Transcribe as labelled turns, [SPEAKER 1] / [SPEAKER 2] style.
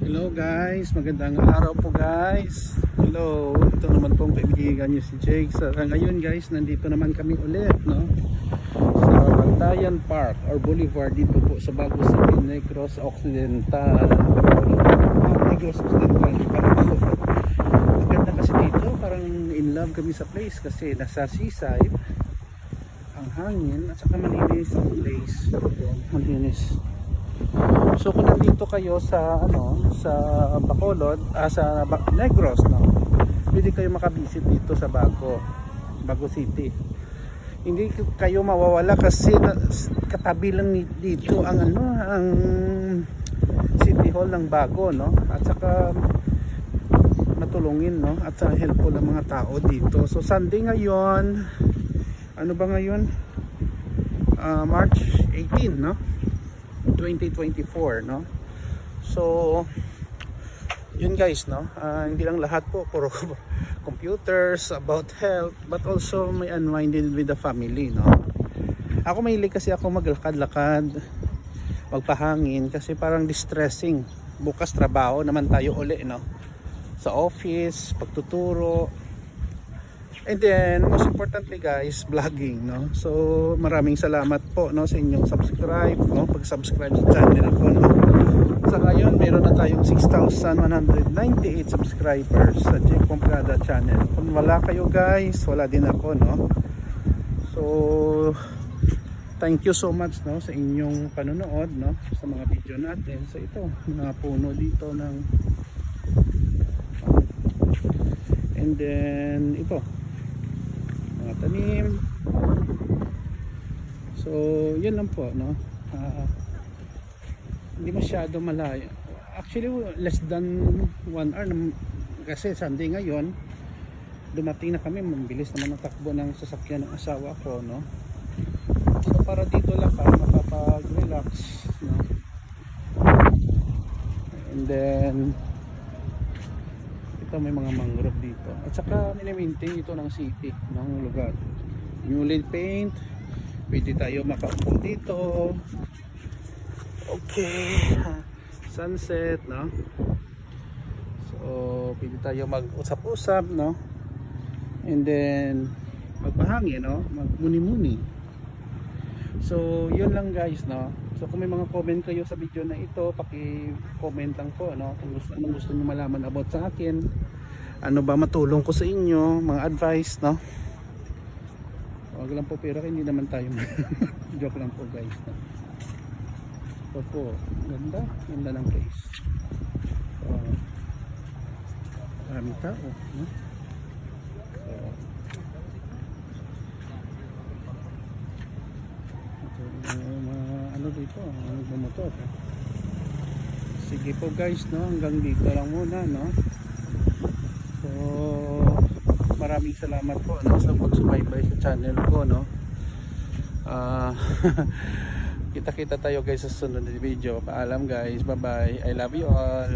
[SPEAKER 1] Hello guys, magandang araw po guys. Hello, ito naman pong kaibigan nyo si Jake. Ngayon guys, nandito naman kami ulit, no? Sa Bantayan Park or Boulevard dito po sa Bago City, Negros Occidental. Negros Occidental. Maganda kasi dito, parang in love kami sa place kasi nasa seaside. Ang hangin at saka malinis ang place. Malinis. So kung nandito kayo sa sa Bacolod, sa Negros, no, pwede kayo makabisit dito sa Bago City. Hindi kayo mawawala kasi katabi lang dito ang ang City Hall ng Bago, no, at saka matulungin, no, at saka helpful ang mga tao dito. So Sunday ngayon, ano ba ngayon? March 18, no, 2024, no. So yun guys, no, hindi lang lahat po puro computers about health, but also may unwinding with the family, no. Ako mahilig kasi ako maglakad-lakad, magpahangin kasi parang distressing. Bukas trabaho naman tayo uli, no, sa office, pagtuturo. And then most importantly guys, vlogging, no. So maraming salamat po, no, sa inyong subscribe, no, pag-subscribe sa channel ko, no. Sa ngayon meron na tayong 6,198 subscribers sa Jake Pomplada channel. Kung wala kayo guys, wala din ako, no. So thank you so much, no, sa inyong panonood, no, sa mga video natin. So ito, mga puno dito ng and then ito mga tanim. So yun lang po, no. Hindi masyado malayo, actually less than 1 hour kasi Sunday ngayon. Dumating na kami, mabilis naman ang takbo ng sasakyan ng asawa ko, no. So para dito lang ka makapag-relax, no. And then ito may mga mangrove dito at saka mini-maintain ito ng city, ng lugar. Newly paint, pwede tayo makaupo dito. Okay, sunset, no. So pwede tayo mag-usap-usap, no, and then magpahangin, no, magmuni-muni. So yun lang guys, no. So kung may mga comment kayo sa video na ito, paki-comment lang po, no, kung anong gusto niyo malaman about sa akin, ano ba matulong ko sa inyo, mga advice, no. Wag lang po pero hindi naman tayo joke lang po guys, no? So po, ganda ng place. So maraming tao, no. So ano dito, nagmamotor. Sige po guys, no, hanggang dito lang muna, no. So maraming salamat po, no, sa pagsubaybay sa channel ko, no. Kita-kita tayo guys sa sunod na video. Paalam guys, bye bye, I love you all.